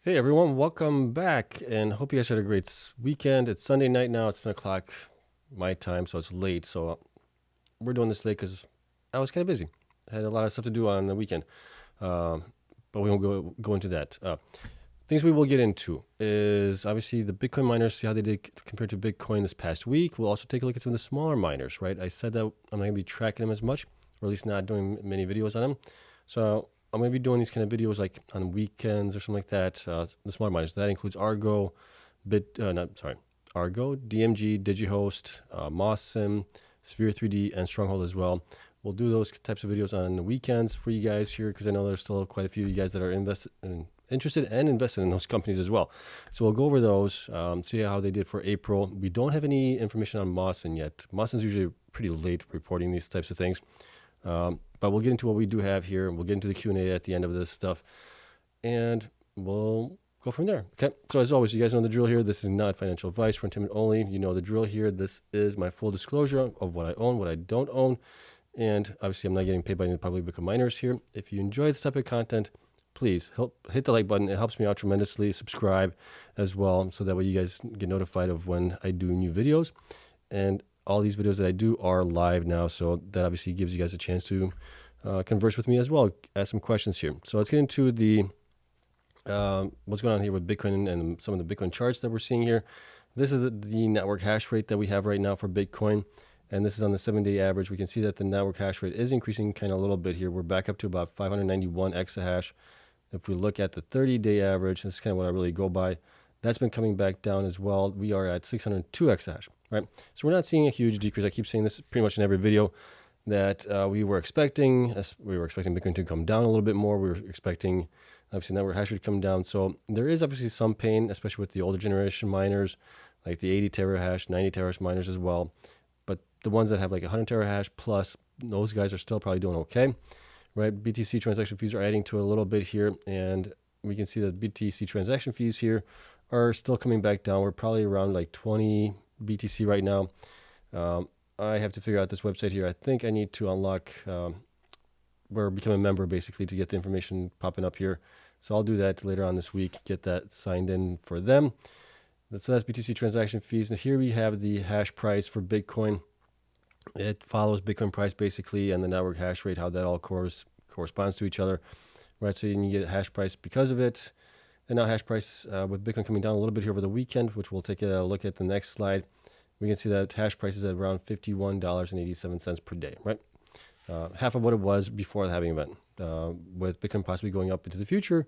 Hey everyone, welcome back, and hope you guys had a great weekend. It's Sunday night now. It's 10 o'clock my time, so it's late. So we're doing this late because I was kind of busy. I had a lot of stuff to do on the weekend, um, but we won't go into that. Things we will get into is obviously the Bitcoin miners, see how they did compared to Bitcoin this past week. We'll also take a look at some of the smaller miners, right? I said that I'm not going to be tracking them as much, or at least not doing many videos on them. So I'm going to be doing these kind of videos like on weekends or something like that. The smaller miners, that includes Argo, Argo, DMG, Digihost, Mawson, Sphere 3D, and Stronghold as well. We'll do those types of videos on the weekends for you guys here because I know there's still quite a few of you guys that are interested and invested in those companies as well. So we'll go over those, see how they did for April. We don't have any information on Mawson yet. Mawson's usually pretty late reporting these types of things. But we'll get into what we do have here. We'll get into the Q&A at the end of this stuff. And we'll go from there. Okay. So as always, you guys know the drill here. This is not financial advice for entertainment only. You know the drill here. This is my full disclosure of what I own, what I don't own. And obviously, I'm not getting paid by any public Bitcoin miners here. If you enjoy this type of content, please hit the like button. It helps me out tremendously. Subscribe as well, so that way you guys get notified of when I do new videos. And all these videos that I do are live now, so that obviously gives you guys a chance to converse with me as well, ask some questions here. So let's get into the what's going on here with Bitcoin and some of the Bitcoin charts that we're seeing here. This is the network hash rate that we have right now for Bitcoin, and this is on the 7-day average. We can see that the network hash rate is increasing kind of a little bit here. We're back up to about 591 exahash. If we look at the 30-day average, this is kind of what I really go by. That's been coming back down as well. We are at 602 exahash, right? So we're not seeing a huge decrease. I keep saying this pretty much in every video that we were expecting. We were expecting Bitcoin to come down a little bit more. We were expecting, obviously, network hash rate to come down. So there is obviously some pain, especially with the older generation miners, like the 80 terahash, 90 terahash miners as well. But the ones that have like 100 terahash plus, those guys are still probably doing okay, right? BTC transaction fees are adding to it a little bit here, and we can see that BTC transaction fees here are still coming back down. We're probably around like 20 BTC right now. I have to figure out this website here. I think I need to unlock or become a member basically to get the information popping up here. So I'll do that later on this week, get that signed in for them. So that's BTC transaction fees. And here we have the hash price for Bitcoin. It follows Bitcoin price basically and the network hash rate, how that all corresponds to each other, right? So you can get a hash price because of it. And now hash price with Bitcoin coming down a little bit here over the weekend, which we'll take a look at the next slide. We can see that hash price is at around $51.87 per day, right? Half of what it was before the halving event. With Bitcoin possibly going up into the future,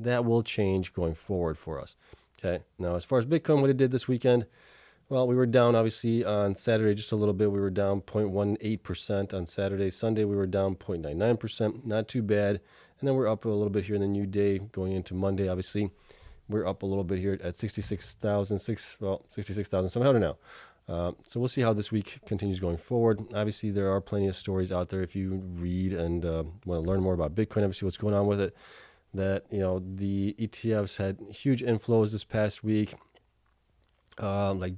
that will change going forward for us. Okay, now as far as Bitcoin, what it did this weekend, well, we were down obviously on Saturday just a little bit. We were down 0.18% on Saturday. Sunday, we were down 0.99%, not too bad. And then we're up a little bit here in the new day going into Monday, obviously. We're up a little bit here at 66,700 now. So we'll see how this week continues going forward. Obviously, there are plenty of stories out there if you read and want to learn more about Bitcoin, obviously what's going on with it, that, you know, the ETFs had huge inflows this past week, like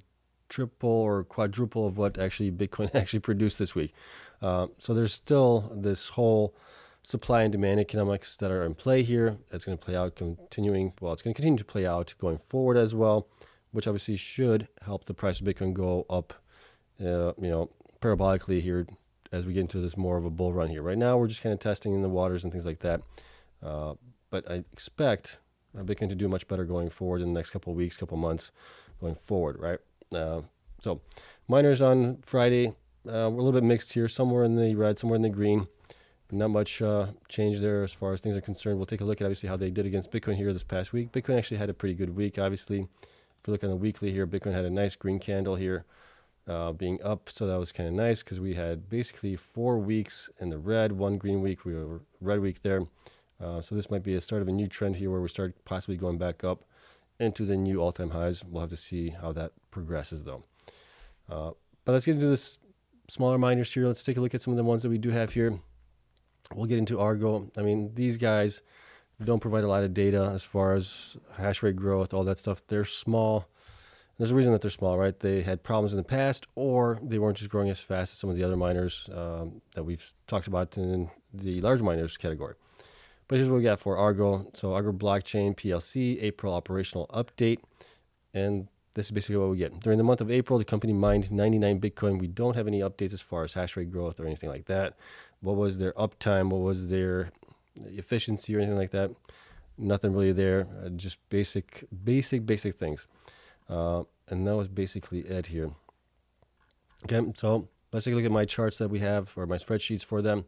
triple or quadruple of what actually Bitcoin actually produced this week. So there's still this whole supply and demand economics that are in play here. It's going to play out it's going to continue to play out going forward as well, which obviously should help the price of Bitcoin go up, parabolically here as we get into this more of a bull run here. Right now, we're just kind of testing in the waters and things like that. But I expect Bitcoin to do much better going forward in the next couple of weeks, couple of months going forward, right? So miners on Friday, we're a little bit mixed here, somewhere in the red, somewhere in the green. Not much change there as far as things are concerned. We'll take a look at obviously how they did against Bitcoin here this past week. Bitcoin actually had a pretty good week, obviously. If you look on the weekly here, Bitcoin had a nice green candle here being up. So that was kind of nice because we had basically 4 weeks in the red, 1 green week. We were red week there. So this might be a start of a new trend here where we start possibly going back up into the new all-time highs. We'll have to see how that progresses though. But let's get into this smaller miners here. Let's take a look at some of the ones that we do have here. We'll get into Argo. I mean, these guys don't provide a lot of data as far as hash rate growth, all that stuff. They're small. There's a reason that they're small, right? They had problems in the past, or they weren't just growing as fast as some of the other miners that we've talked about in the large miners category. But here's what we got for Argo. So Argo Blockchain PLC, April operational update. And this is basically what we get. During the month of April, the company mined 99 Bitcoin. We don't have any updates as far as hash rate growth or anything like that. What was their uptime? What was their efficiency or anything like that? Nothing really there. Just basic things. And that was basically it here. Okay, so let's take a look at my charts that we have, or my spreadsheets for them.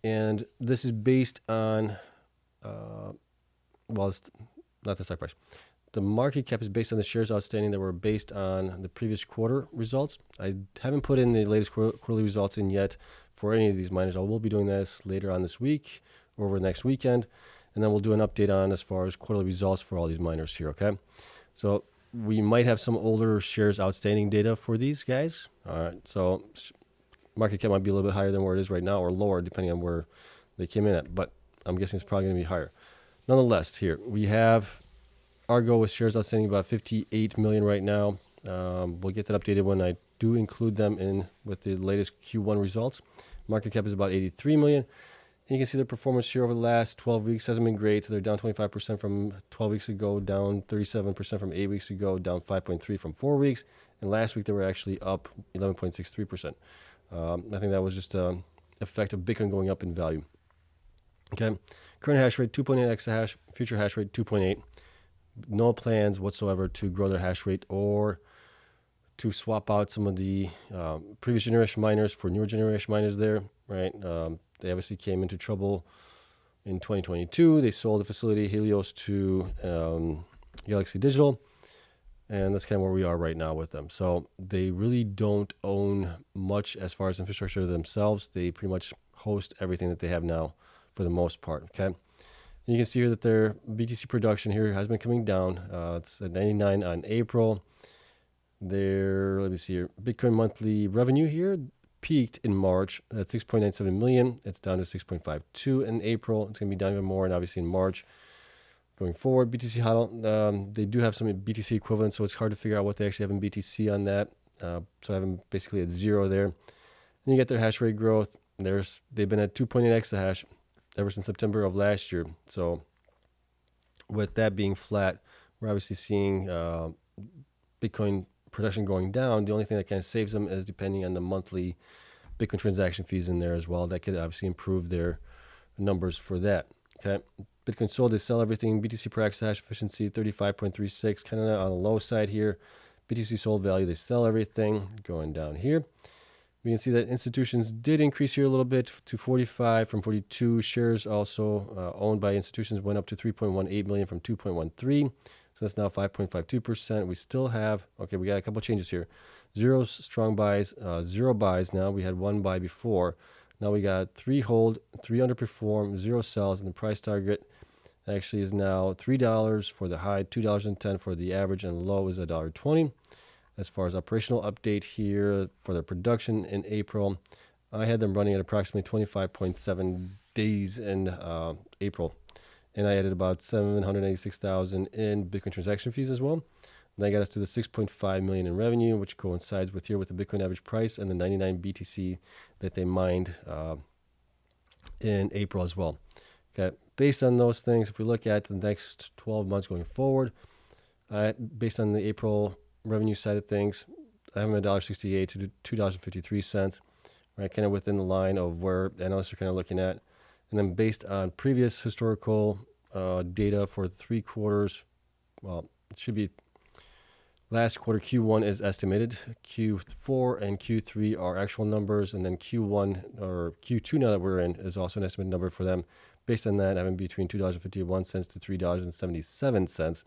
And this is based on, well, it's not the stock price. The market cap is based on the shares outstanding that were based on the previous quarter results. I haven't put in the latest quarterly results in yet for any of these miners. I will be doing this later on this week or over next weekend. And then we'll do an update on as far as quarterly results for all these miners here, okay? So we might have some older shares outstanding data for these guys. All right, so market cap might be a little bit higher than where it is right now, or lower depending on where they came in at, but I'm guessing it's probably going to be higher. Nonetheless, here we have Argo with shares outstanding about 58 million right now. We'll get that updated when I do include them in with the latest Q1 results. Market cap is about 83 million. And you can see their performance here over the last 12 weeks hasn't been great. They're down 25% from 12 weeks ago, down 37% from 8 weeks ago, down 5.3 from 4 weeks. And last week they were actually up 11.63%. I think that was just an effect of Bitcoin going up in value. Okay, current hash rate 2.8 exahash, future hash rate 2.8. No plans whatsoever to grow their hash rate or to swap out some of the previous generation miners for newer generation miners there, right? They obviously came into trouble in 2022. They sold the facility Helios to Galaxy Digital. And that's kind of where we are right now with them. So they really don't own much as far as infrastructure themselves. They pretty much host everything that they have now for the most part, okay? And you can see here that their BTC production here has been coming down. It's at 99 on April. Their, let me see here, Bitcoin monthly revenue here peaked in March at 6.97 million. It's down to 6.52 in April. It's going to be down even more, and obviously in March. Going forward, BTC HODL, they do have some BTC equivalents, so it's hard to figure out what they actually have in BTC on that. So I have them basically at 0 there. And you get their hash rate growth. They've been at 2.8 exahash ever since September of last year. So with that being flat, we're obviously seeing Bitcoin production going down. The only thing that kind of saves them is depending on the monthly Bitcoin transaction fees in there as well. That could obviously improve their numbers for that. Okay. Bitcoin sold, they sell everything. BTC per exahash efficiency 35.36, kind of on the low side here. BTC sold value, they sell everything. Going down here, we can see that institutions did increase here a little bit to 45 from 42. Shares also owned by institutions went up to 3.18 million from 2.13. So that's now 5.52%. We still have, okay, we got a couple changes here. 0 strong buys, 0 buys now. We had 1 buy before. Now we got 3 hold, 3 underperform, 0 sells, and the price target actually is now $3 for the high, $2.10 for the average, and low is $1.20. As far as operational update here for the production in April, I had them running at approximately 25.7 days in April, and I added about 786,000 in Bitcoin transaction fees as well. And that got us to the 6.5 million in revenue, which coincides with here with the Bitcoin average price and the 99 BTC that they mined in April as well. Okay, based on those things, if we look at the next 12 months going forward, based on the April revenue side of things, I have them $1.68 to $2.53, right? Kind of within the line of where analysts are kind of looking at. And then based on previous historical data for 3 quarters, well, it should be last quarter. Q1 is estimated. Q4 and Q3 are actual numbers, and then Q1 or Q2 now that we're in is also an estimated number for them. Based on that, having between $2.51 to $3.77.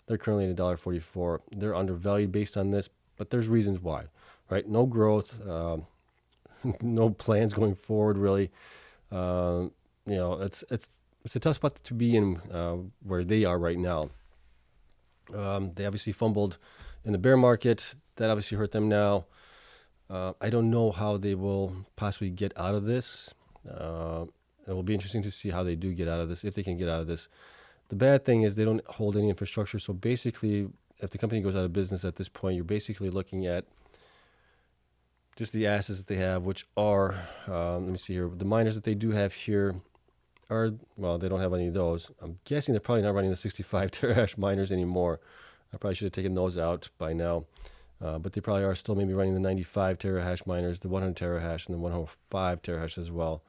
They're currently at $1.44. They're undervalued based on this, but there's reasons why, right? No growth, no plans going forward, really. It's a tough spot to be in where they are right now. They obviously fumbled in the bear market. That obviously hurt them now. I don't know how they will possibly get out of this. It will be interesting to see how they do get out of this, if they can get out of this. The bad thing is they don't hold any infrastructure. So basically, if the company goes out of business at this point, you're basically looking at just the assets that they have, which are, let me see here, the miners that they do have here are, well, they don't have any of those. I'm guessing they're probably not running the 65 terahash miners anymore. I probably should have taken those out by now. But they probably are still maybe running the 95 terahash miners, the 100 terahash, and the 105 terahash as well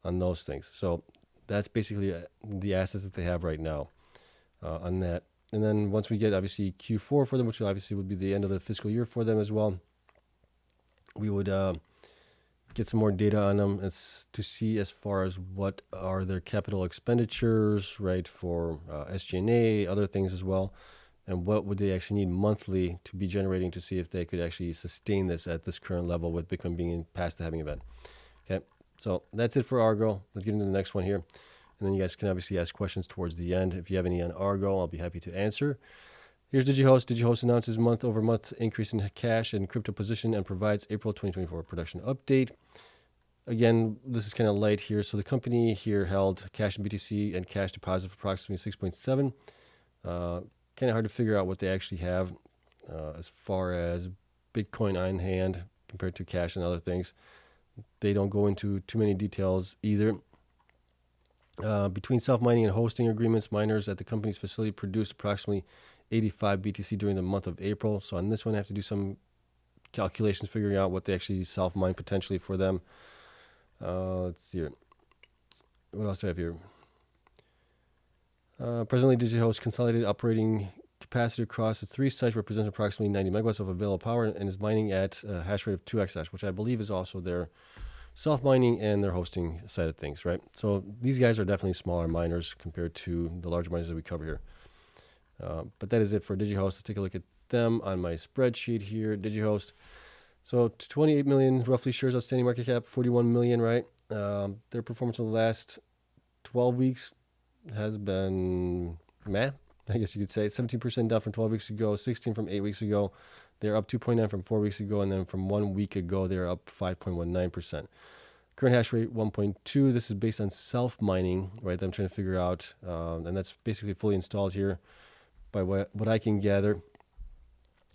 on those things. So that's basically the assets that they have right now on that. And then once we get obviously Q4 for them, which obviously would be the end of the fiscal year for them as well, we would get some more data on them to see as far as what are their capital expenditures, right, for SG&A, other things as well, and what would they actually need monthly to be generating to see if they could actually sustain this at this current level with Bitcoin being past the halving event. Okay, so that's it for Argo. Let's get into the next one here. And then you guys can obviously ask questions towards the end. If you have any on Argo, I'll be happy to answer. Here's Digihost. Digihost announces month-over-month increase in cash and crypto position and provides April 2024 production update. Again, this is kind of light here. So the company here held cash in BTC and cash deposit of approximately 6.7. Kind of hard to figure out what they actually have as far as Bitcoin on hand compared to cash and other things. They don't go into too many details either. Between self-mining and hosting agreements, miners at the company's facility produced approximately 85 BTC during the month of April. So on this one, I have to do some calculations figuring out what they actually self-mine potentially for them. Let's see here. What else do I have here? Presently, Digihost consolidated operating capacity across its 3 sites represents approximately 90 megawatts of available power and is mining at a hash rate of 2 exahash, which I believe is also their self-mining and their hosting side of things, right? So these guys are definitely smaller miners compared to the larger miners that we cover here. But that is it for Digihost. Let's take a look at them on my spreadsheet here. Digihost. So 28 million roughly shares outstanding, market cap 41 million, right? Their performance over the last 12 weeks has been meh, I guess you could say. 17% down from 12 weeks ago, 16 from 8 weeks ago. They're up 2.9 from 4 weeks ago, and then from 1 week ago, they're up 5.19%. Current hash rate 1.2. This is based on self-mining, right? That I'm trying to figure out, and that's basically fully installed here by what I can gather.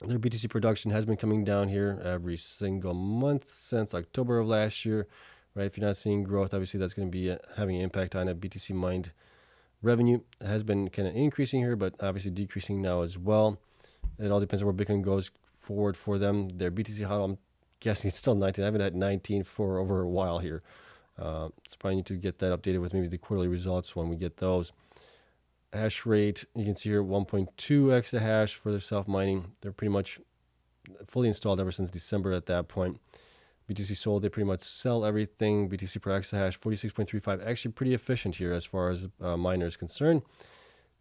Their BTC production has been coming down here every single month since October of last year, right? If you're not seeing growth, obviously that's going to be having an impact on it. BTC mined revenue has been kind of increasing here, but obviously decreasing now as well. It all depends on where Bitcoin goes forward for them. Their BTC HODL, I'm guessing it's still 19. I haven't had 19 for over a while here. So probably need to get that updated with maybe the quarterly results when we get those. Hash rate, you can see here 1.2 exahash for their self-mining. They're pretty much fully installed ever since December at that point. BTC sold, they pretty much sell everything. BTC per exahash, 46.35. Actually pretty efficient here as far as miner is concerned.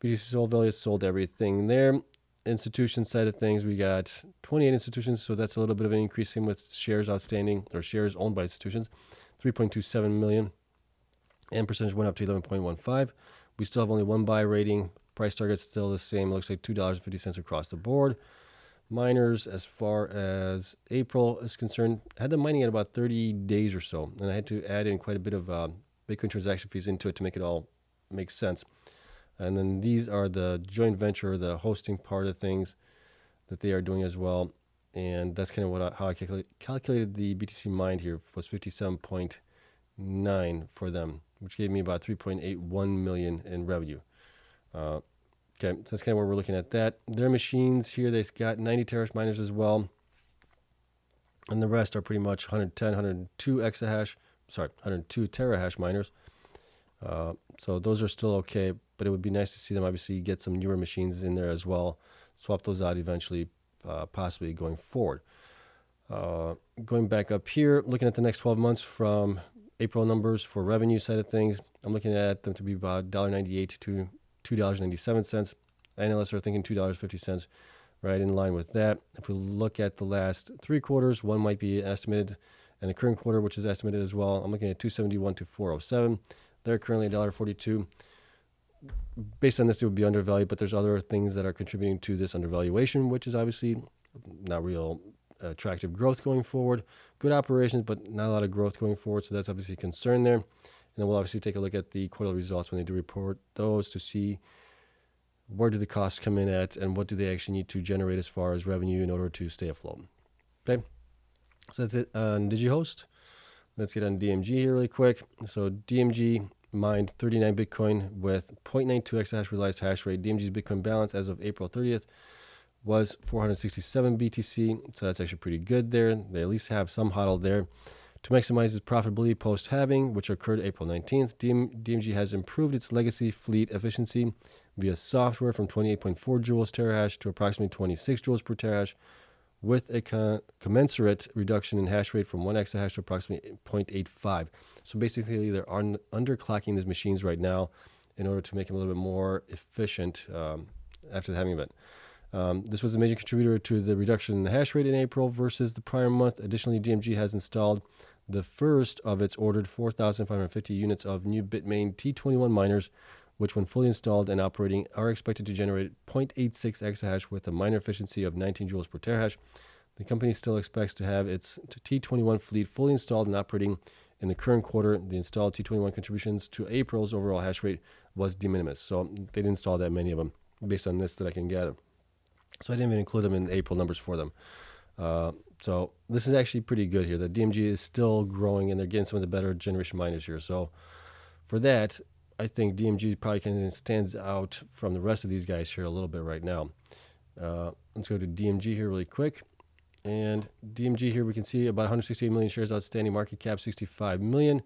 BTC sold value, sold everything there. Institution side of things, we got 28 institutions, so that's a little bit of an increase. Same with shares outstanding, or shares owned by institutions, 3.27 million. And percentage went up to 11.15. We still have only 1 buy rating. Price target's still the same. It looks like $2.50 across the board. Miners, as far as April is concerned, had them mining at about 30 days or so. And I had to add in quite a bit of Bitcoin transaction fees into it to make it all make sense. And then these are the joint venture, the hosting part of things that they are doing as well. And that's kind of how I calculated the BTC mined here was 57.9 for them, which gave me about 3.81 million in revenue. Okay, so that's kind of where we're looking at that. Their machines here, they've got 90 terahash miners as well. And the rest are pretty much 110, 102 exahash, 102 terahash miners. So those are still okay, but it would be nice to see them obviously get some newer machines in there as well. Swap those out eventually, possibly going forward. Going back up here, looking at the next 12 months from April numbers for revenue side of things, I'm looking at them to be about $1.98 to $2.97. Analysts are thinking $2.50, right in line with that. If we look at the last 3 quarters, one might be estimated, and the current quarter, which is estimated as well, I'm looking at 271 to 407. They're currently $1.42. Based on this, it would be undervalued, but there's other things that are contributing to this undervaluation, which is obviously not real attractive growth going forward. Good operations, but not a lot of growth going forward, so that's obviously a concern there. And then we'll obviously take a look at the quarterly results when they do report those to see where do the costs come in at and what do they actually need to generate as far as revenue in order to stay afloat. Okay, so that's it on Digihost. Let's get on DMG here really quick. So DMG mined 39 Bitcoin with 0.92 exahash realized hash rate. DMG's Bitcoin balance as of April 30th was 467 BTC, so that's actually pretty good there. They at least have some HODL there. To maximize its profitability post-halving, which occurred April 19th, DMG has improved its legacy fleet efficiency via software from 28.4 joules terahash to approximately 26 joules per terahash, with a commensurate reduction in hash rate from 1 exahash to approximately 0.85. So basically, they're underclocking these machines right now in order to make them a little bit more efficient after the halving event. This was a major contributor to the reduction in the hash rate in April versus the prior month. Additionally, DMG has installed the first of its ordered 4,550 units of new Bitmain T21 miners, which when fully installed and operating are expected to generate 0.86 exahash with a miner efficiency of 19 joules per terahash. The company still expects to have its T21 fleet fully installed and operating in the current quarter. The installed T21 contributions to April's overall hash rate was de minimis, so they didn't install that many of them based on this that I can gather. So I didn't even include them in the April numbers for them. So this is actually pretty good here. The DMG is still growing and they're getting some of the better generation miners here. So for that, I think DMG probably kind of stands out from the rest of these guys here a little bit right now. Let's go to DMG here really quick. And DMG here, we can see about 168 million shares outstanding, market cap 65 million.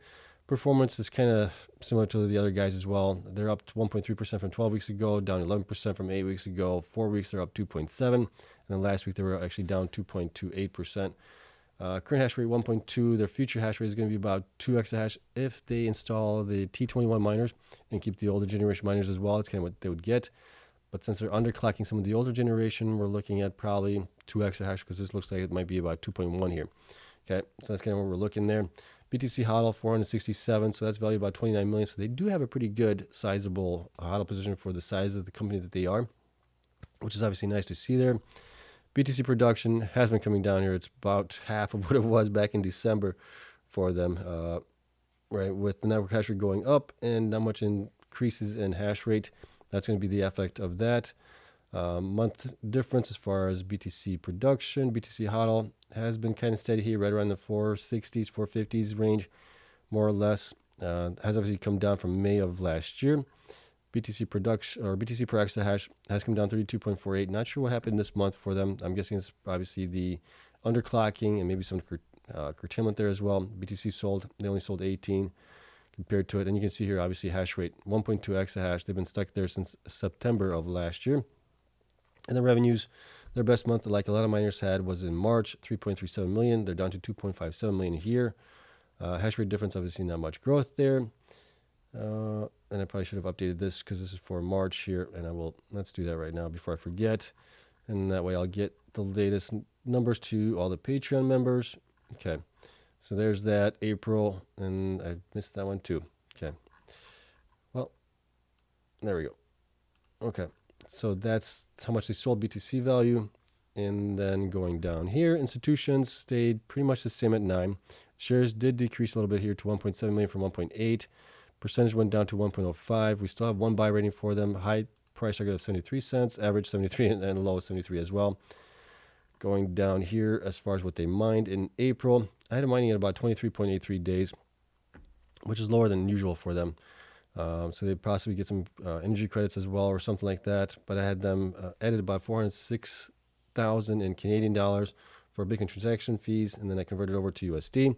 Performance is kind of similar to the other guys as well. They're up to 1.3% from 12 weeks ago, down 11% from 8 weeks ago. 4 weeks, they're up 2.7%. And then last week, they were actually down 2.28%. Current hash rate 1.2. Their future hash rate is going to be about 2 exahash if they install the T21 miners and keep the older generation miners as well. That's kind of what they would get. But since they're underclocking some of the older generation, we're looking at probably 2 exahash because this looks like it might be about 2.1 here. Okay, so that's kind of what we're looking there. BTC HODL 467, so that's valued about 29 million. So they do have a pretty good, sizable HODL position for the size of the company that they are, which is obviously nice to see there. BTC production has been coming down here. It's about half of what it was back in December for them, right? With the network hash rate going up and not much increases in hash rate, that's going to be the effect of that. Month difference as far as BTC production. BTC HODL has been kind of steady here, right around the 460s, 450s range, more or less. Has obviously come down from May of last year. BTC production or BTC per exahash has come down 32.48. Not sure what happened this month for them. I'm guessing it's obviously the underclocking and maybe some curtailment there as well. BTC sold, they only sold 18 compared to it. And you can see here, obviously, hash rate 1.2 exahash. They've been stuck there since September of last year. And the revenues, their best month, like a lot of miners had, was in March, 3.37 million. They're down to 2.57 million here. Hash rate difference, obviously not much growth there. And I probably should have updated this because this is for March here. And let's do that right now before I forget. And that way I'll get the latest numbers to all the Patreon members. Okay. So there's that April. And I missed that one too. Okay. Well, there we go. Okay. So that's how much they sold BTC value. And then going down here, institutions stayed pretty much the same at 9. Shares did decrease a little bit here to 1.7 million from 1.8. Percentage went down to 1.05. We still have one buy rating for them. High price target of 73 cents, average 73, and low 73 as well. Going down here as far as what they mined in April, I had them mining at about 23.83 days, which is lower than usual for them. So they possibly get some energy credits as well or something like that. But I had them added about 406,000 in Canadian dollars for Bitcoin transaction fees, and then I converted over to USD.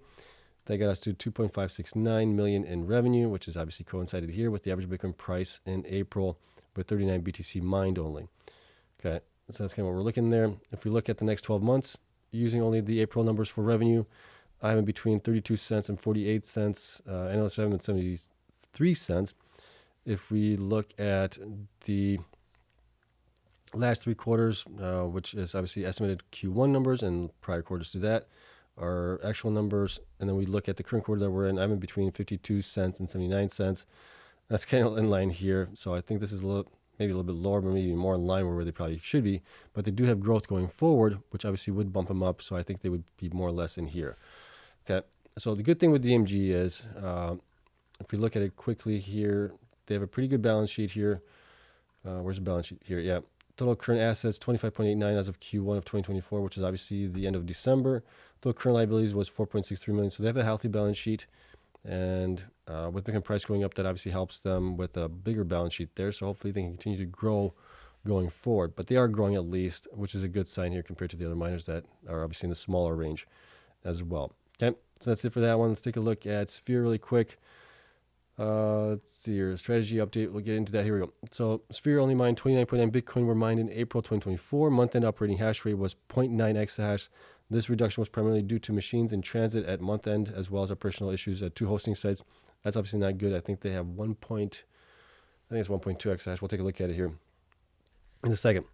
That got us to 2.569 million in revenue, which is obviously coincided here with the average Bitcoin price in April with 39 BTC mined only. Okay, so that's kind of what we're looking there. If we look at the next 12 months, using only the April numbers for revenue, I'm in between 32 cents and 48 cents. Analysts have them at 73 cents. If we look at the last 3 quarters, which is obviously estimated Q1 numbers and prior quarters to that, our actual numbers, and then we look at the current quarter that we're in, I'm in between 52 cents and 79 cents. That's kind of in line here. So I think this is maybe a little bit lower, but maybe more in line where they probably should be. But they do have growth going forward, which obviously would bump them up. So I think they would be more or less in here. Okay. So the good thing with DMG is, if we look at it quickly here, they have a pretty good balance sheet here. Where's the balance sheet here? Yeah. Total current assets, 25.89 as of Q1 of 2024, which is obviously the end of December. Total current liabilities was 4.63 million. So they have a healthy balance sheet. And with Bitcoin price going up, that obviously helps them with a bigger balance sheet there. So hopefully they can continue to grow going forward. But they are growing at least, which is a good sign here compared to the other miners that are obviously in the smaller range as well. Okay, so that's it for that one. Let's take a look at Sphere really quick. Let's see here, strategy update. We'll get into that. Here we go. So Sphere only mined 29.9 Bitcoin were mined in April 2024. Month-end operating hash rate was 0.9 exahash. This reduction was primarily due to machines in transit at month-end, as well as operational issues at 2 hosting sites. That's obviously not good. I think they have I think it's 1.2 exahash. We'll take a look at it here in a second,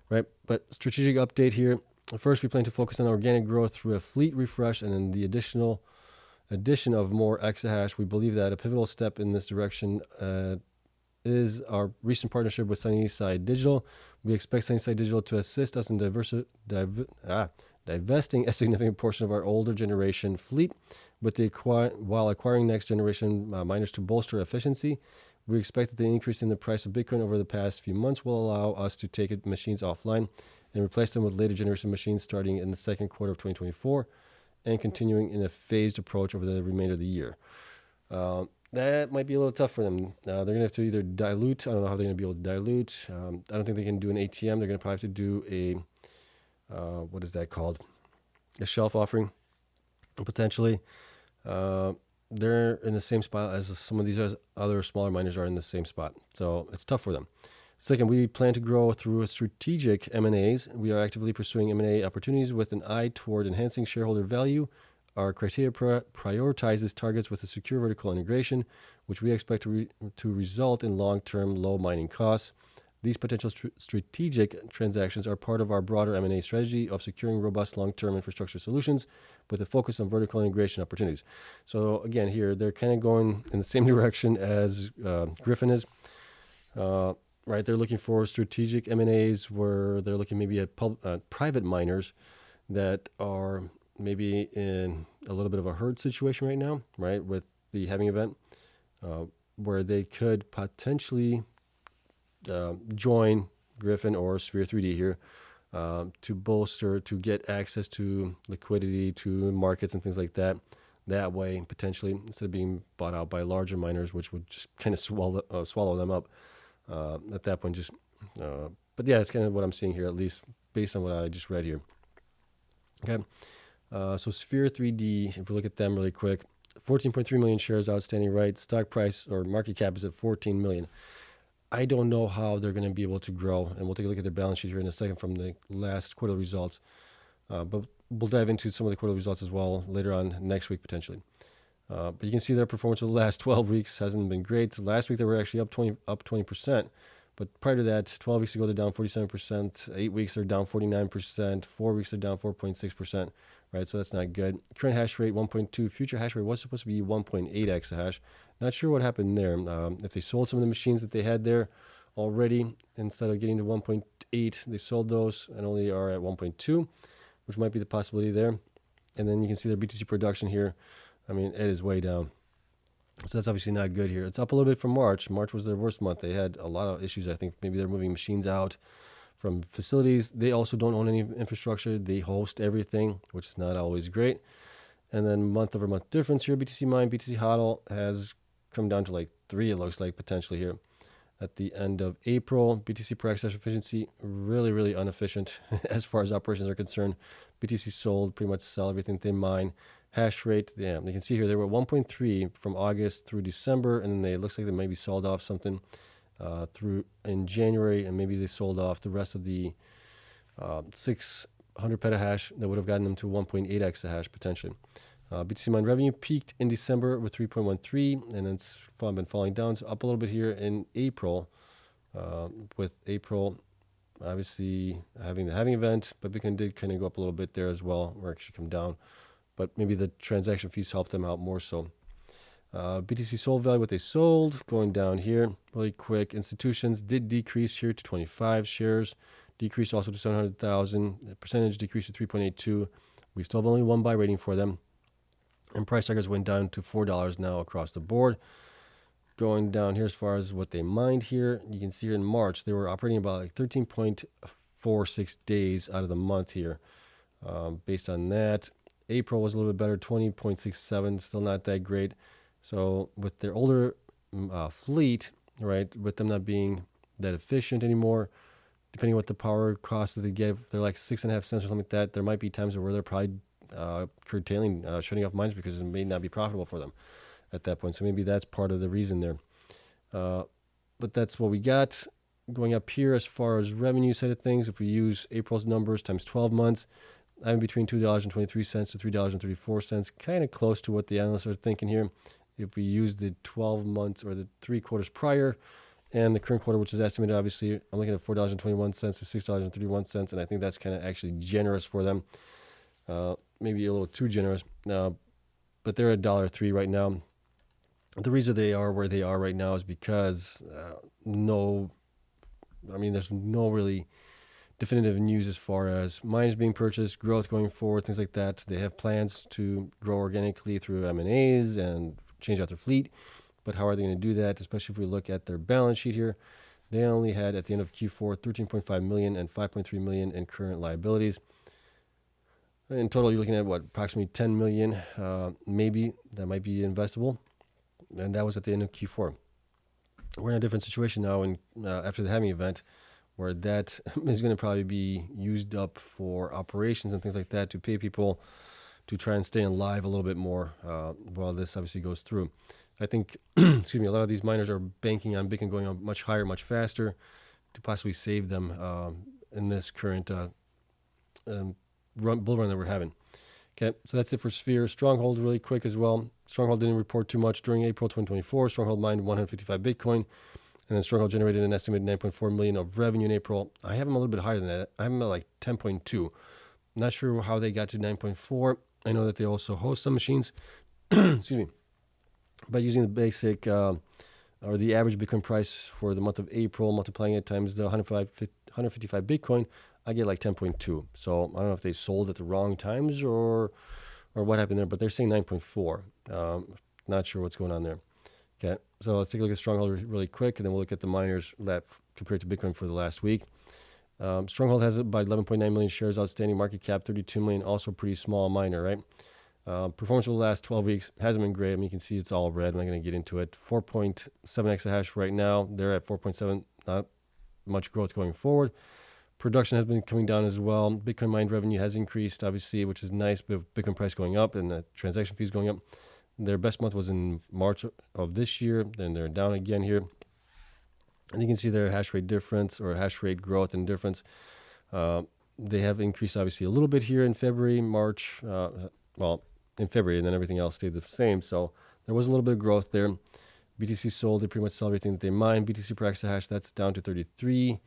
right? But strategic update here. First, we plan to focus on organic growth through a fleet refresh and then the addition of more exahash. We believe that a pivotal step in this direction is our recent partnership with Sunnyside Digital. We expect Sunnyside Digital to assist us in divesting a significant portion of our older generation fleet while acquiring next generation miners to bolster efficiency. We expect that the increase in the price of Bitcoin over the past few months will allow us to take machines offline and replace them with later generation machines starting in the second quarter of 2024 and continuing in a phased approach over the remainder of the year. That might be a little tough for them. They're going to have to either dilute. I don't know how they're going to be able to dilute. I don't think they can do an ATM. They're going to probably have to do what is that called? A shelf offering, potentially. They're in the same spot as some of these other smaller miners are in the same spot. So it's tough for them. Second, we plan to grow through strategic M&As. We are actively pursuing M&A opportunities with an eye toward enhancing shareholder value. Our criteria prioritizes targets with a secure vertical integration, which we expect to result in long-term low mining costs. These potential strategic transactions are part of our broader M&A strategy of securing robust long-term infrastructure solutions with a focus on vertical integration opportunities. So again, here, they're kind of going in the same direction as Griffin is. Right, they're looking for strategic M&As where they're looking maybe at private miners that are maybe in a little bit of a herd situation right now, right, with the halving event, where they could potentially join Griffin or Sphere 3D here to bolster, to get access to liquidity, to markets and things like that. That way, potentially, instead of being bought out by larger miners, which would just kind of swallow them up. At that point, but yeah, it's kind of what I'm seeing here, at least based on what I just read here. Okay, so Sphere 3D, if we look at them really quick, 14.3 million shares outstanding, right? Stock price or market cap is at 14 million. I don't know how they're going to be able to grow, and we'll take a look at their balance sheet here in a second from the last quarterly results. But we'll dive into some of the quarterly results as well later on next week, potentially. But you can see their performance over the last 12 weeks hasn't been great. Last week, they were actually up 20%. But prior to that, 12 weeks ago, they're down 47%. 8 weeks, they're down 49%. 4 weeks, they're down 4.6%. Right, so that's not good. Current hash rate, 1.2. Future hash rate was supposed to be 1.8 exahash. Not sure what happened there. If they sold some of the machines that they had there already, instead of getting to 1.8, they sold those and only are at 1.2, which might be the possibility there. And then you can see their BTC production here. I mean, it is way down. So that's obviously not good here. It's up a little bit from March. March was their worst month. They had a lot of issues. I think maybe they're moving machines out from facilities. They also don't own any infrastructure. They host everything, which is not always great. And then month-over-month difference here, BTC mine, BTC hodl has come down to like 3, it looks like, potentially here. At the end of April, BTC per exahash efficiency, really, really inefficient as far as operations are concerned. BTC sold, pretty much sell everything they mine. Hash rate, yeah, you can see here they were 1.3 from August through December, and then it looks like they maybe sold off something through in January, and maybe they sold off the rest of the 600 petahash that would have gotten them to 1.8 exahash potentially. BTC mine revenue peaked in December with 3.13, and it's been falling down. So up a little bit here in April, with April obviously having the halving event, but Bitcoin did kind of go up a little bit there as well, or actually come down. But maybe the transaction fees helped them out more so. BTC sold value, what they sold, going down here really quick. Institutions did decrease here to 25 shares, decreased also to 700,000. The percentage decreased to 3.82. We still have only one buy rating for them. And price targets went down to $4 now across the board. Going down here as far as what they mined here, you can see here in March, they were operating about like 13.46 days out of the month here. Based on that, April was a little bit better, 20.67, still not that great. So with their older fleet, right, with them not being that efficient anymore, depending on what the power cost that they get, if they're like 6.5 cents or something like that, there might be times where they're probably curtailing, shutting off mines because it may not be profitable for them at that point. So maybe that's part of the reason there. But that's what we got going up here as far as revenue side of things. If we use April's numbers times 12 months, I'm between $2.23 to $3.34, kind of close to what the analysts are thinking here. If we use the 12 months or the 3 quarters prior and the current quarter, which is estimated, obviously, I'm looking at $4.21 to $6.31, and I think that's kind of actually generous for them. Maybe a little too generous. But they're at $1.03 right now. The reason they are where they are right now is because there's no really definitive news as far as mines being purchased, growth going forward, things like that. They have plans to grow organically through M&As and change out their fleet. But how are they going to do that, especially if we look at their balance sheet here? They only had, at the end of Q4, $13.5 million and $5.3 million in current liabilities. In total, you're looking at, approximately $10 million, maybe, that might be investable. And that was at the end of Q4. We're in a different situation now after the halving event, where that is going to probably be used up for operations and things like that to pay people to try and stay alive a little bit more while this obviously goes through. I think, a lot of these miners are banking on Bitcoin going up much higher, much faster to possibly save them in this current bull run that we're having. Okay, so that's it for Sphere. Stronghold, really quick as well. Stronghold didn't report too much during April 2024. Stronghold mined 155 Bitcoin, and then Stronghold generated an estimated 9.4 million of revenue in April. I have them a little bit higher than that. I have them at like 10.2. Not sure how they got to 9.4. I know that they also host some machines. Excuse me. By using the basic or the average Bitcoin price for the month of April, multiplying it times the 155 Bitcoin, I get like 10.2. So I don't know if they sold at the wrong times or what happened there, but they're saying 9.4. Not sure what's going on there. Okay, so let's take a look at Stronghold really quick, and then we'll look at the miners that compared to Bitcoin for the last week. Stronghold has about 11.9 million shares outstanding, market cap 32 million, also pretty small miner, right? Performance for the last 12 weeks hasn't been great. I mean, you can see it's all red. I'm not going to get into it. 4.7 exahash right now. They're at 4.7. Not much growth going forward. Production has been coming down as well. Bitcoin mined revenue has increased, obviously, which is nice, but Bitcoin price going up and the transaction fees going up. Their best month was in March of this year. Then they're down again here. And you can see their hash rate difference or hash rate growth and difference. They have increased, obviously, a little bit here in February, March. In February, and then everything else stayed the same. So there was a little bit of growth there. BTC sold. They pretty much sell everything that they mine. BTC per exahash, that's down to 33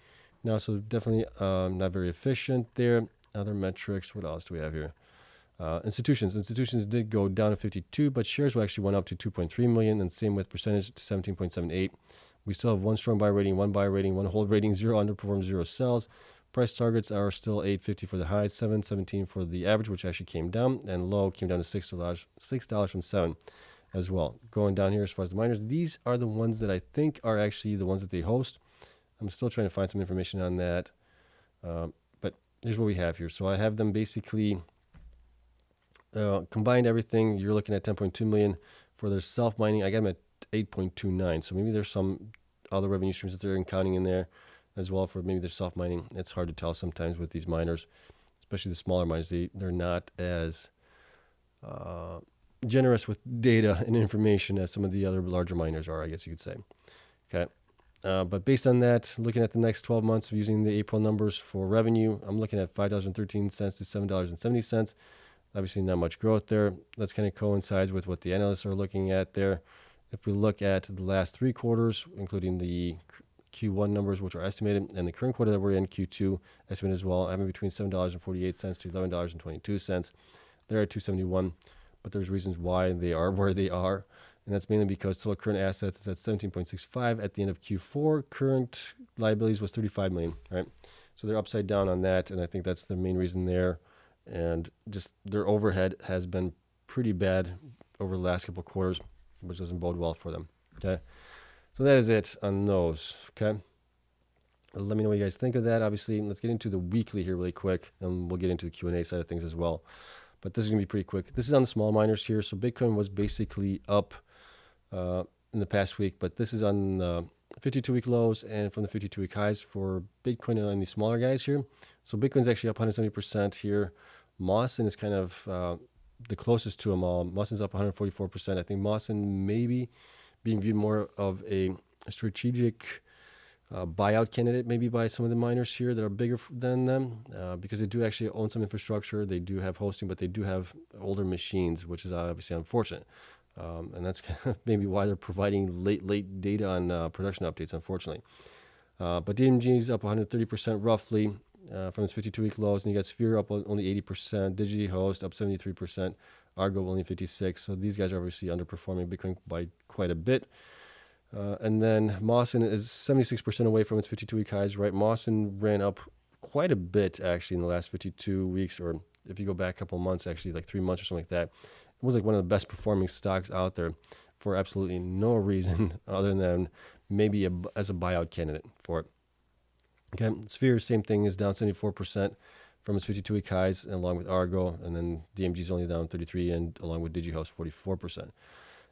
now. So definitely not very efficient there. Other metrics. What else do we have here? Institutions. Institutions did go down to 52, but shares actually went up to 2.3 million, and same with percentage to 17.78. We still have one strong buy rating, one buy rating, one hold rating, 0 underperforms, 0 sells. Price targets are still 8.50 for the high, 7.17 for the average, which actually came down, and low came down to $6 from 7 as well. Going down here as far as the miners, these are the ones that I think are actually the ones that they host. I'm still trying to find some information on that, but here's what we have here. So I have them basically combined everything. You're looking at 10.2 million for their self-mining. I got them at 8.29, so maybe there's some other revenue streams that they're counting in there as well for maybe their self-mining. It's hard to tell sometimes with these miners, especially the smaller miners. They're not as generous with data and information as some of the other larger miners are, I guess you could say. Okay, but based on that, looking at the next 12 months using the April numbers for revenue, I'm looking at $5.13 to $7.70. Obviously not much growth there. That's kind of coincides with what the analysts are looking at there. If we look at the last 3 quarters, including the Q1 numbers, which are estimated, and the current quarter that we're in, Q2, estimated as well, having between $7.48 to $11.22. They're at 271, but there's reasons why they are where they are, and that's mainly because total current assets is at 17.65 at the end of Q4. Current liabilities was 35 million, right? So they're upside down on that, and I think that's the main reason there. And just their overhead has been pretty bad over the last couple of quarters, which doesn't bode well for them. Okay, so that is it on those. Okay, let me know what you guys think of that. Obviously, let's get into the weekly here really quick, and we'll get into the Q&A side of things as well. But this is gonna be pretty quick. This is on the small miners here. So Bitcoin was basically up in the past week, but this is on 52-week lows and from the 52-week highs for Bitcoin and these smaller guys here. So Bitcoin's actually up 170% here. Mawson is kind of the closest to them all. Mawson's up 144%. I think Mawson maybe being viewed more of a strategic buyout candidate, maybe by some of the miners here that are bigger than them, because they do actually own some infrastructure. They do have hosting, but they do have older machines, which is obviously unfortunate. And that's kind of maybe why they're providing late data on production updates, unfortunately. But DMG is up 130% roughly from its 52-week lows, and you got Sphere up only 80%, Digihost up 73%, Argo only 56%. So these guys are obviously underperforming Bitcoin by quite a bit. And then Mawson is 76% away from its 52-week highs, right? Mawson ran up quite a bit actually in the last 52 weeks, or if you go back a couple of months, actually like 3 months or something like that. It was like one of the best performing stocks out there for absolutely no reason other than maybe as a buyout candidate for it. Okay, Sphere, same thing, is down 74% from its 52-week highs, and along with Argo, and then DMG is only down 33%, and along with Digihost, 44%.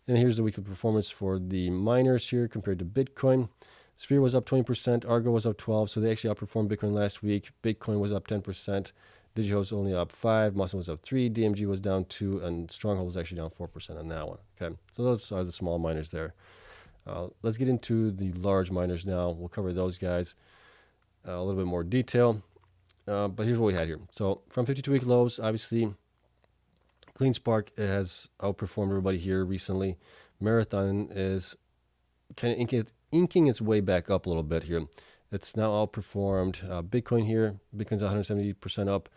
And here's the weekly performance for the miners here compared to Bitcoin. Sphere was up 20%, Argo was up 12%, so they actually outperformed Bitcoin last week. Bitcoin was up 10%, Digihost only up 5%, Mawson was up 3%, DMG was down 2%, and Stronghold was actually down 4% on that one. Okay, so those are the small miners there. Let's get into the large miners now. We'll cover those guys a little bit more detail. But here's what we had here. So from 52-week lows, obviously, CleanSpark has outperformed everybody here recently. Marathon is kind of inking its way back up a little bit here. It's now outperformed Bitcoin here. Bitcoin's 170% up.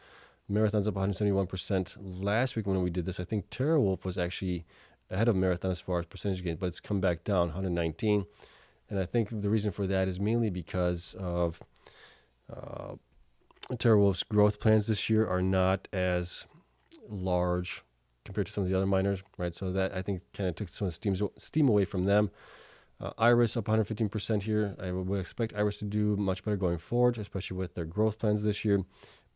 Marathon's up 171%. Last week when we did this, I think TeraWolf was actually ahead of Marathon as far as percentage gain, but it's come back down 119. And I think the reason for that is mainly because of TeraWolf's growth plans this year are not as large compared to some of the other miners, right? So that I think kind of took some of the steam away from them. Iris up 115% here. I would expect Iris to do much better going forward, especially with their growth plans this year.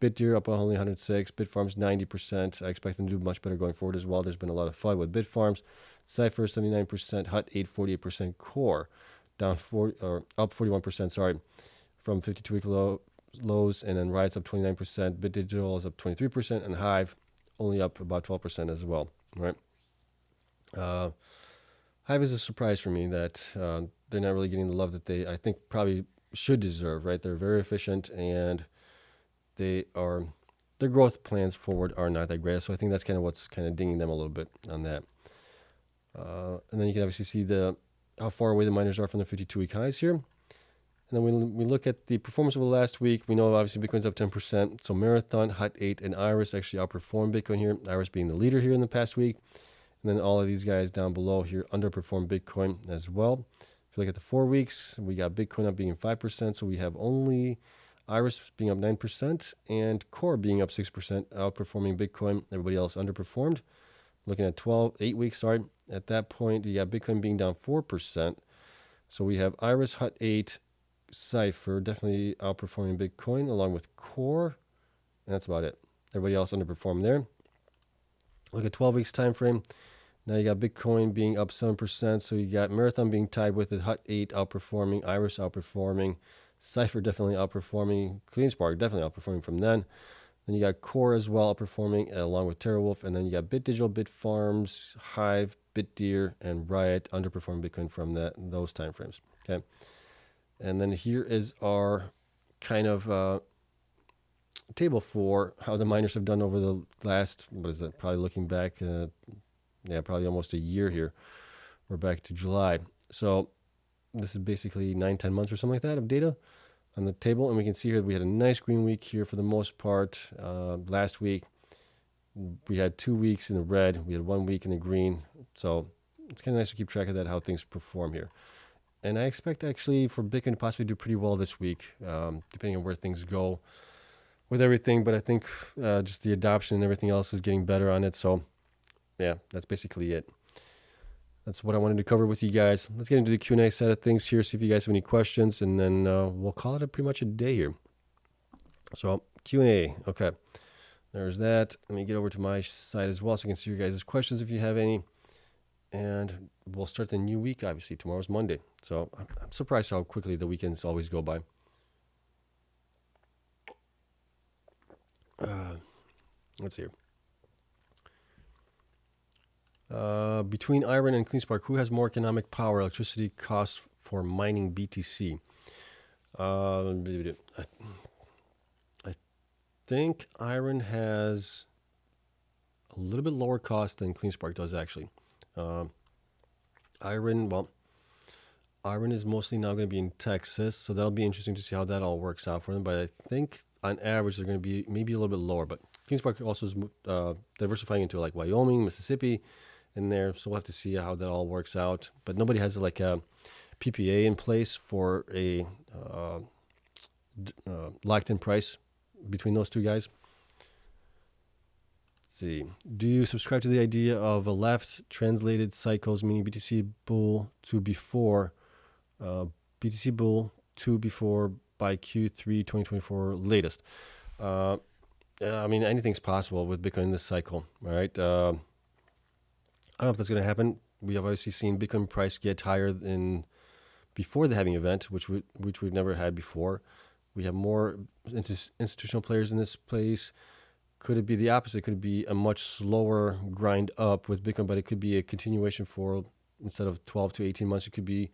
Bitdeer up only 106. Bitfarms 90%. I expect them to do much better going forward as well. There's been a lot of FUD with Bitfarms. Cypher 79%. Hut 8 48%. Core down up 41%. Sorry, from 52-week lows, and then Riot's up 29%. BitDigital is up 23%, and Hive only up about 12% as well. Right. Hive is a surprise for me that they're not really getting the love that they, I think, probably should deserve. Right. They're very efficient, and their growth plans forward are not that great. So I think that's kind of what's kind of dinging them a little bit on that. And then you can obviously see how far away the miners are from the 52-week highs here. And then when we look at the performance over the last week, we know obviously Bitcoin's up 10%. So Marathon, Hut 8, and Iris actually outperformed Bitcoin here. Iris being the leader here in the past week. And then all of these guys down below here underperformed Bitcoin as well. If you look at the 4 weeks, we got Bitcoin up being 5%. So we have only Iris being up 9% and Core being up 6%, outperforming Bitcoin. Everybody else underperformed. Looking at 8 weeks, at that point, you got Bitcoin being down 4%. So we have Iris, Hut 8, Cypher definitely outperforming Bitcoin along with Core, and that's about it. Everybody else underperformed there. Look at 12 weeks time frame. Now you got Bitcoin being up 7%, so you got Marathon being tied with it, Hut 8 outperforming, Iris outperforming, Cypher definitely outperforming, CleanSpark definitely outperforming from then. Then you got Core as well outperforming along with TeraWolf, and then you got BitDigital, Bitfarms, Hive, Bitdeer, and Riot underperforming Bitcoin from those time frames. Okay. And then here is our kind of table for how the miners have done over the last, probably looking back, probably almost a year here. We're back to July. So this is basically 9-10 months or something like that of data on the table. And we can see here we had a nice green week here for the most part. Last week, we had 2 weeks in the red. We had 1 week in the green. So it's kind of nice to keep track of that, how things perform here. And I expect actually for Bitcoin to possibly do pretty well this week, depending on where things go with everything. But I think just the adoption and everything else is getting better on it. So yeah, that's basically it. That's what I wanted to cover with you guys. Let's get into the Q&A side of things here, see if you guys have any questions, and then we'll call it pretty much a day here. So Q&A, okay. There's that. Let me get over to my side as well so you can see your guys' questions if you have any. And we'll start the new week. Obviously, tomorrow's Monday. So I'm surprised how quickly the weekends always go by. Let's see here. Between Iron and CleanSpark, who has more economic power, electricity costs for mining BTC? I think Iron has a little bit lower cost than CleanSpark does, actually. Iron is mostly now going to be in Texas, so that'll be interesting to see how that all works out for them. But I think on average they're going to be maybe a little bit lower. But CleanSpark also is diversifying into like Wyoming, Mississippi, in there, so we'll have to see how that all works out. But nobody has like a PPA in place for a locked-in price between those two guys. Let's see. Do you subscribe to the idea of a left translated cycles, meaning BTC bull to before by Q3 2024 latest? I mean, anything's possible with Bitcoin in this cycle, right? I don't know if that's going to happen. We have obviously seen Bitcoin price get higher than before the halving event, which we've never had before. We have more institutional players in this place. Could it be the opposite? Could it be a much slower grind up with Bitcoin, but it could be a continuation for, instead of 12 to 18 months, it could be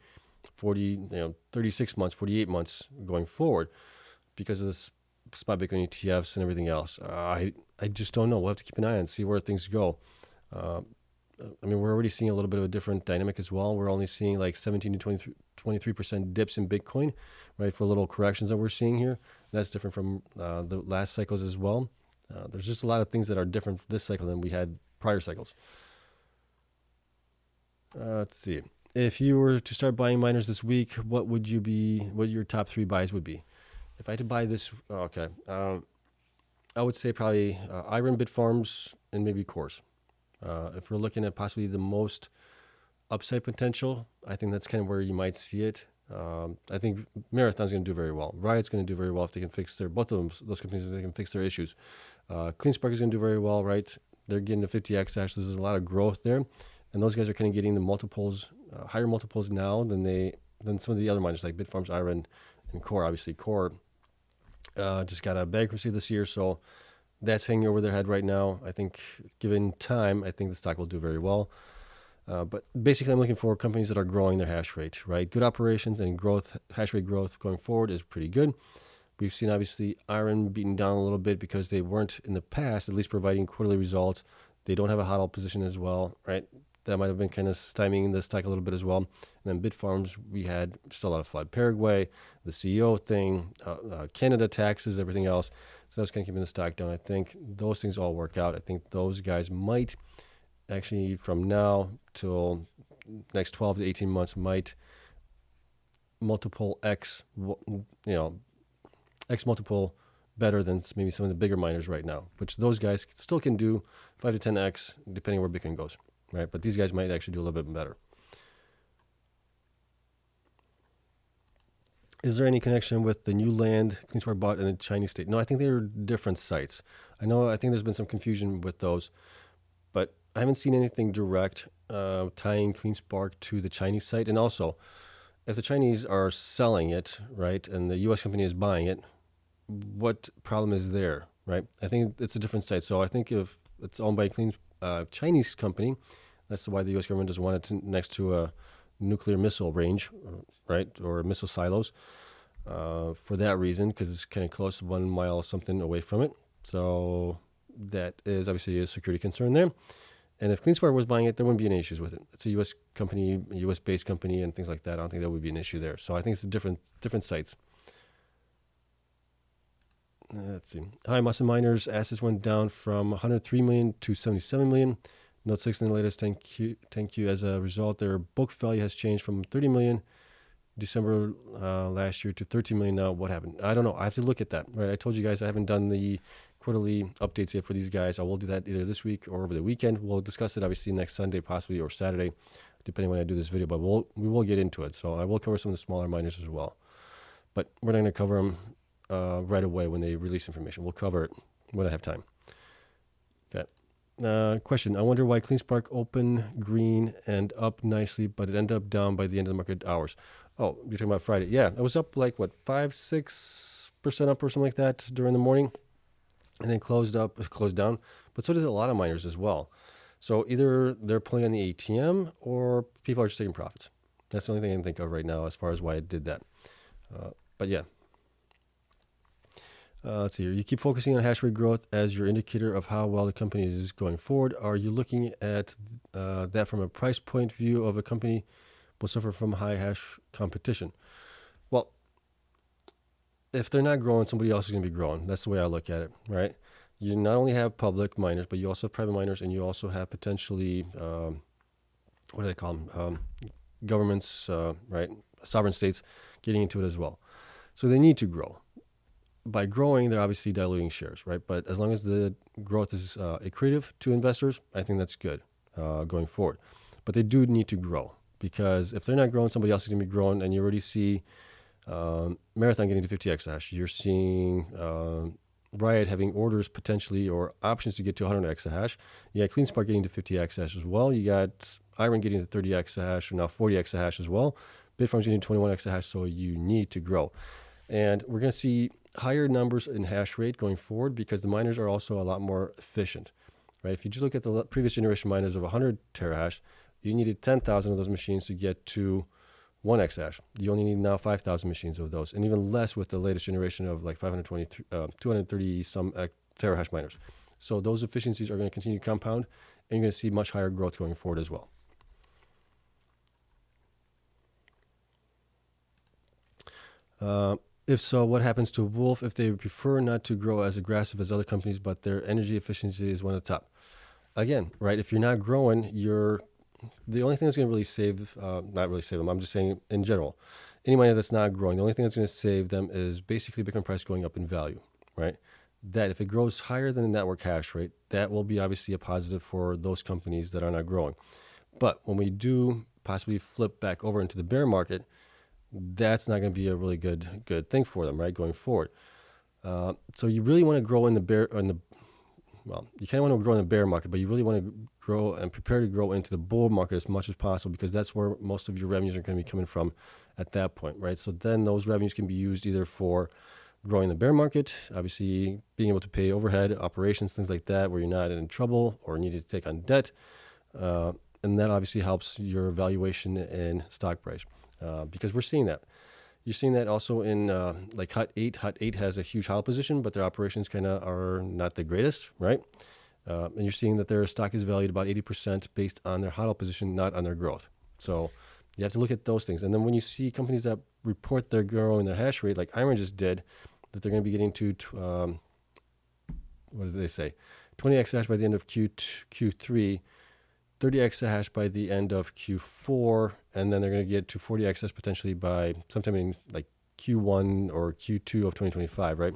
36 months, 48 months going forward because of this spot Bitcoin ETFs and everything else. I just don't know. We'll have to keep an eye on and see where things go. I mean, we're already seeing a little bit of a different dynamic as well. We're only seeing like 17 to 23% dips in Bitcoin, right, for little corrections that we're seeing here. That's different from the last cycles as well. There's just a lot of things that are different this cycle than we had prior cycles. Let's see. If you were to start buying miners this week, what your top 3 buys would be? If I had to buy this, okay. I would say probably Iron, Bitfarms, and maybe Cores. If we're looking at possibly the most upside potential, I think that's kind of where you might see it. I think Marathon's going to do very well. Riot's going to do very well if they can fix both of them, those companies, if they can fix their issues. CleanSpark is going to do very well, right? They're getting to 50x. Actually, there's a lot of growth there, and those guys are kind of getting the multiples, higher multiples now than some of the other miners like Bitfarms, Iron, and Core. Obviously, Core just got a bankruptcy this year, so that's hanging over their head right now. I think, given time, I think the stock will do very well. But basically, I'm looking for companies that are growing their hash rate, right? Good operations and growth, hash rate growth going forward is pretty good. We've seen, obviously, Iron beaten down a little bit because they weren't, in the past, at least providing quarterly results. They don't have a hodl position as well, right? That might have been kind of stymieing the stock a little bit as well. And then Bitfarms, we had just a lot of flood. Paraguay, the CEO thing, Canada taxes, everything else. So that's kind of keeping the stock down. I think those things all work out. I think those guys might actually, from now till next 12 to 18 months, might multiple X, X multiple better than maybe some of the bigger miners right now, which those guys still can do 5 to 10X depending where Bitcoin goes, right? But these guys might actually do a little bit better. Is there any connection with the new land CleanSpark bought in the Chinese state? No, I think they're different sites. I think there's been some confusion with those, but I haven't seen anything direct tying CleanSpark to the Chinese site. And also, if the Chinese are selling it, right, and the U.S. company is buying it, what problem is there, right? I think it's a different site. So I think if it's owned by a Chinese company, that's why the U.S. government doesn't want it next to a nuclear missile range, right, or missile silos, for that reason, because it's kind of close, 1 mile something away from it. So that is obviously a security concern there. And if CleanSpark was buying it, there wouldn't be any issues with it. It's a U.S. company, a U.S.-based company, and things like that. I don't think that would be an issue there. So I think it's different sites. Let's see. Hi, Mawson Miners. Assets went down from 103 million to 77 million. Note 6 in the latest 10Q. As a result, their book value has changed from 30 million December last year to 13 million now. What happened? I don't know. I have to look at that. Right. I told you guys I haven't done the quarterly updates yet for these guys. I will do that either this week or over the weekend. We'll discuss it obviously next Sunday, possibly, or Saturday, depending when I do this video. But we will get into it. So I will cover some of the smaller miners as well. But we're not going to cover them right away when they release information. We'll cover it when I have time. Okay. Question. I wonder why CleanSpark open green and up nicely, but it ended up down by the end of the market hours. Oh, you're talking about Friday. Yeah, it was up like, what, 5-6% up or something like that during the morning, and then closed down. But so did a lot of miners as well. So either they're pulling on the ATM or people are just taking profits. That's the only thing I can think of right now as far as why it did that. But yeah. Let's see here. You keep focusing on hash rate growth as your indicator of how well the company is going forward. Are you looking at that from a price point view of a company will suffer from high hash competition? Well, if they're not growing, somebody else is going to be growing. That's the way I look at it, right? You not only have public miners, but you also have private miners, and you also have potentially, what do they call them? Governments, right? Sovereign states getting into it as well. So they need to grow. By growing, they're obviously diluting shares, right? But as long as the growth is accretive to investors, I think that's good going forward. But they do need to grow, because if they're not growing, somebody else is going to be growing, and you already see Marathon getting to 50 exahash. You're seeing Riot having orders potentially or options to get to 100 exahash. You got CleanSpark getting to 50 exahash as well. You got Iron getting to 30 exahash, or now 40 exahash as well. Bitfarms getting to 21 exahash, so you need to grow. And we're going to see higher numbers in hash rate going forward, because the miners are also a lot more efficient, right? If you just look at the previous generation miners of 100 terahash, you needed 10,000 of those machines to get to 1 exahash. You only need now 5,000 machines of those, and even less with the latest generation of like 230 some terahash miners. So those efficiencies are going to continue to compound, and you're going to see much higher growth going forward as well. If so, what happens to Wolf if they prefer not to grow as aggressive as other companies, but their energy efficiency is one of the top? Again, right, if you're not growing, the only thing that's going to really save, not really save them, I'm just saying in general, any miner that's not growing, the only thing that's going to save them is basically Bitcoin price going up in value, right? That if it grows higher than the network hash rate, that will be obviously a positive for those companies that are not growing. But when we do possibly flip back over into the bear market, that's not going to be a really good thing for them, right, going forward. So you really want to grow in the well, you kind of want to grow in the bear market, but you really want to grow and prepare to grow into the bull market as much as possible, because that's where most of your revenues are going to be coming from at that point, right? So then those revenues can be used either for growing the bear market, obviously being able to pay overhead, operations, things like that, where you're not in trouble or need to take on debt. And that obviously helps your valuation and stock price. Because we're seeing that. You're seeing that also in like Hut 8. Hut 8 has a huge HODL position, but their operations kind of are not the greatest, right? And you're seeing that their stock is valued about 80% based on their HODL position, not on their growth. So you have to look at those things. And then when you see companies that report they're growing their hash rate, like Iron just did, that they're going to be getting to, what did they say? 20 exahash by the end of Q3, 30 exahash by the end of Q4, and then they're going to get to 40 exahash potentially by sometime in like Q1 or Q2 of 2025, right?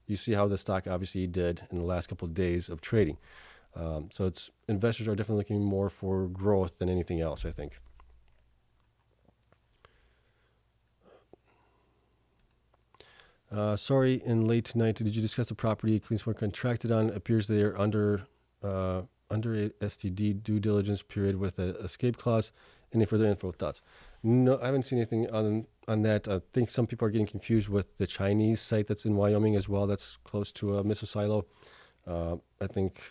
You see how the stock obviously did in the last couple of days of trading. So investors are definitely looking more for growth than anything else, I think. Sorry, in late tonight, did you discuss the property CleanSpark contracted on? It appears they are under a STD due diligence period with an escape clause. Any further info, thoughts? No, I haven't seen anything on that. I think some people are getting confused with the Chinese site that's in Wyoming as well. That's close to a missile silo. I think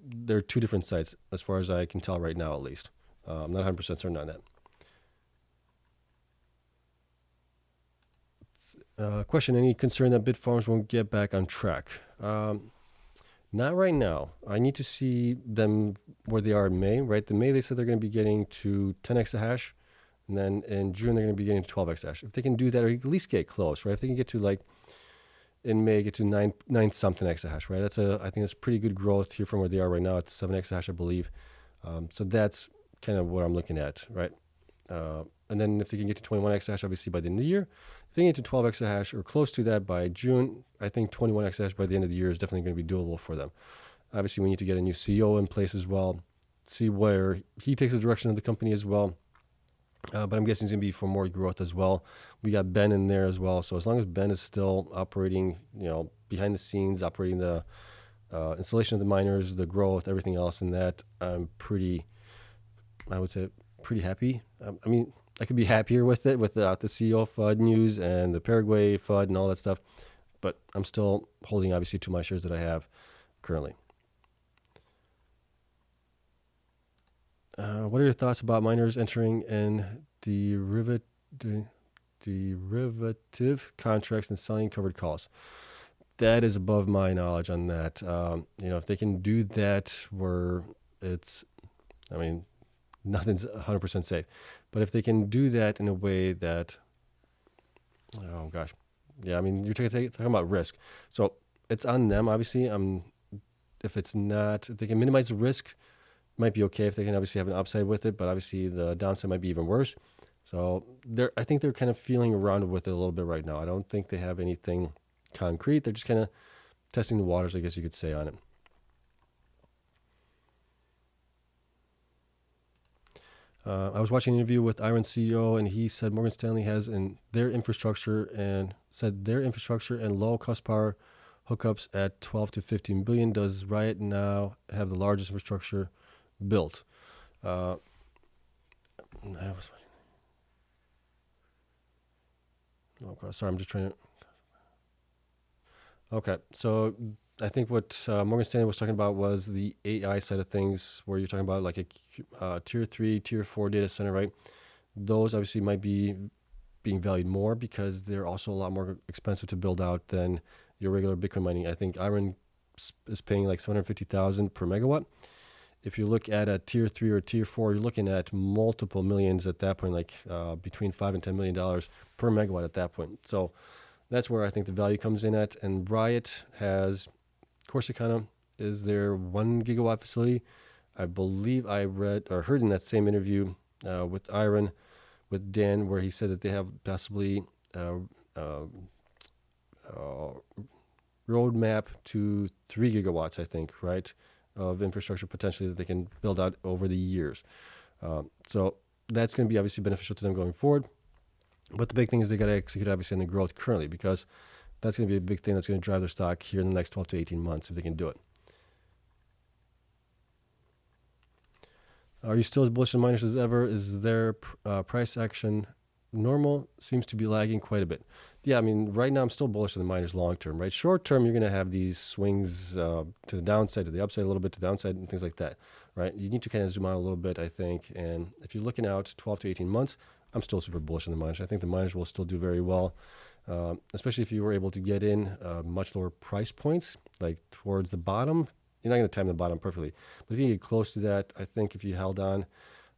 they're two different sites as far as I can tell right now, at least. I'm not 100% certain on that. Question, any concern that Bitfarms won't get back on track? Not right now. I need to see them where they are in May, right? In May, they said they're going to be getting to 10 exahash, and then in June, they're going to be getting to 12 exahash. If they can do that, or at least get close, right? If they can get to like, in May, get to 9 something exahash, right? I think that's pretty good growth here from where they are right now. It's 7 exahash, I believe. So that's kind of what I'm looking at, right? And then if they can get to 21 exahash, obviously by the end of the year, if they can get to 12 exahash or close to that by June, I think 21 exahash by the end of the year is definitely going to be doable for them. Obviously, we need to get a new CEO in place as well, see where he takes the direction of the company as well. But I'm guessing it's going to be for more growth as well. We got Ben in there as well. So as long as Ben is still operating, behind the scenes, operating the installation of the miners, the growth, everything else, and that I'm pretty, I would say, pretty happy. I mean, I could be happier with it without the CEO FUD news and the Paraguay FUD and all that stuff, but I'm still holding obviously to my shares that I have currently. What are your thoughts about miners entering in derivative contracts and selling covered calls? That is above my knowledge on that. If they can do that where nothing's 100% safe. But if they can do that in a way that, oh gosh, yeah, you're talking about risk. So it's on them, obviously. If they can minimize the risk, might be okay if they can obviously have an upside with it, but obviously the downside might be even worse. So I think they're kind of feeling around with it a little bit right now. I don't think they have anything concrete. They're just kind of testing the waters, I guess you could say, on it. I was watching an interview with Iron CEO, and he said Morgan Stanley has their infrastructure and low cost power hookups at 12 to 15 billion. Does Riot now have the largest infrastructure built? Sorry, I'm just trying to. Okay, so I think what Morgan Stanley was talking about was the AI side of things, where you're talking about like a tier 3, tier 4 data center, right? Those obviously might be being valued more because they're also a lot more expensive to build out than your regular Bitcoin mining. I think Iron is paying like 750,000 per megawatt. If you look at a tier 3 or tier 4, you're looking at multiple millions at that point, like between $5 and $10 million per megawatt at that point. So that's where I think the value comes in at. And Riot has Corsicana is their 1 gigawatt facility. I believe I read or heard in that same interview with Iron, with Dan, where he said that they have possibly roadmap to 3 gigawatts, I think, right, of infrastructure potentially that they can build out over the years. So that's going to be obviously beneficial to them going forward. But the big thing is they got to execute obviously on the growth currently, because that's going to be a big thing that's going to drive their stock here in the next 12 to 18 months if they can do it. Are you still as bullish on miners as ever? Is their price action normal? Seems to be lagging quite a bit. Yeah, right now I'm still bullish on the miners long term, right? Short term, you're going to have these swings to the downside, to the upside, a little bit to the downside, and things like that, right? You need to kind of zoom out a little bit, I think. And if you're looking out 12 to 18 months, I'm still super bullish on the miners. I think the miners will still do very well, especially if you were able to get in much lower price points, like towards the bottom. You're not going to time the bottom perfectly, but if you get close to that, I think if you held on,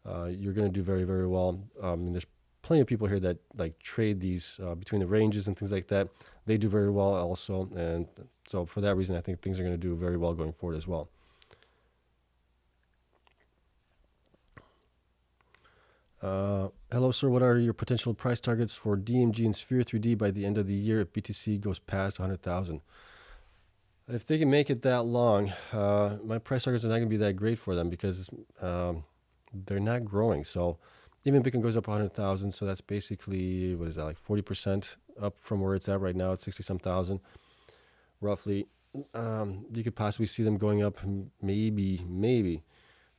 you're going to do very, very well. There's plenty of people here that like trade these between the ranges and things like that. They do very well also, and so for that reason, I think things are going to do very well going forward as well. Hello, sir. What are your potential price targets for DMG and Sphere 3D by the end of the year if BTC goes past 100,000? If they can make it that long, my price targets are not going to be that great for them because they're not growing. So even Bitcoin goes up 100,000, so that's basically, what is that, like 40% up from where it's at right now at 60-some thousand, roughly. You could possibly see them going up maybe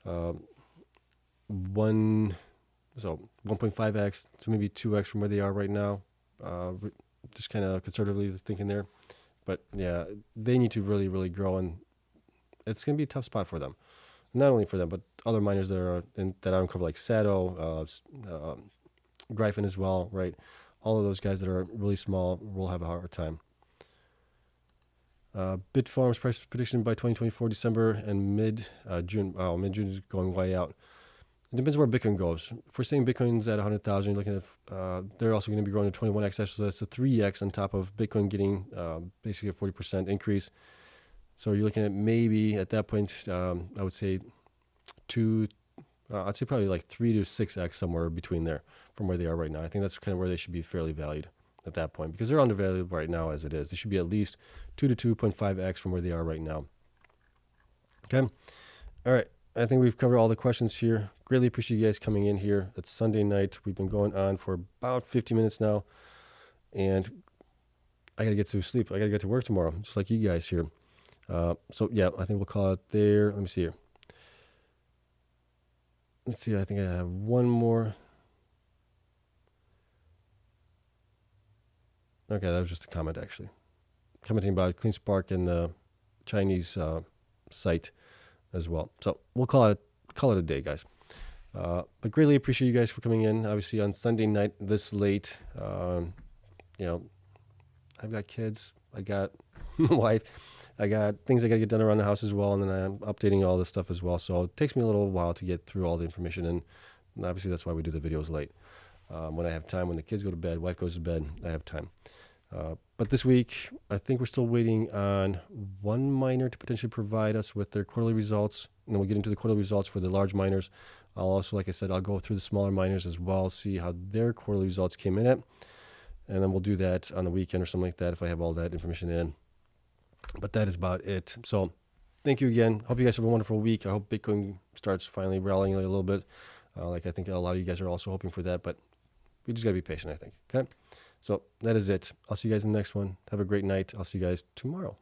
1.5x to maybe 2x from where they are right now. Just kind of conservatively thinking there. But yeah, they need to really, really grow, and it's going to be a tough spot for them. Not only for them, but other miners that are that I don't cover, like Sato, Gryphon as well, right? All of those guys that are really small will have a hard time. Bitfarms price prediction by 2024 December and mid-June. Mid-June is going way out. It depends where Bitcoin goes. If we're saying Bitcoin's at 100,000, you're looking at, they're also going to be growing to 21x, so that's a 3x on top of Bitcoin getting basically a 40% increase. So you're looking at maybe at that point, I would say I'd say probably like 3 to 6x somewhere between there from where they are right now. I think that's kind of where they should be fairly valued at that point, because they're undervalued right now as it is. They should be at least 2 to 2.5x from where they are right now. Okay. All right. I think we've covered all the questions here. Greatly appreciate you guys coming in here. It's Sunday night. We've been going on for about 50 minutes now, and I got to get to sleep. I got to get to work tomorrow, just like you guys here. So yeah, I think we'll call it there. Let me see here. Let's see. I think I have one more. Okay, that was just a comment actually, commenting about CleanSpark and the Chinese site as well. So we'll call it a day, guys. But greatly appreciate you guys for coming in. Obviously on Sunday night this late. You know, I've got kids. I got my wife. I got things I got to get done around the house as well, and then I'm updating all this stuff as well. So it takes me a little while to get through all the information, and obviously that's why we do the videos late. When I have time, when the kids go to bed, wife goes to bed, I have time. But this week, I think we're still waiting on one miner to potentially provide us with their quarterly results, and then we'll get into the quarterly results for the large miners. I'll also, like I said, I'll go through the smaller miners as well, see how their quarterly results came in at, and then we'll do that on the weekend or something like that if I have all that information in. But that is about it. So thank you again. Hope you guys have a wonderful week. I hope Bitcoin starts finally rallying a little bit. Like I think a lot of you guys are also hoping for that, but we just got to be patient, I think. Okay? So that is it. I'll see you guys in the next one. Have a great night. I'll see you guys tomorrow.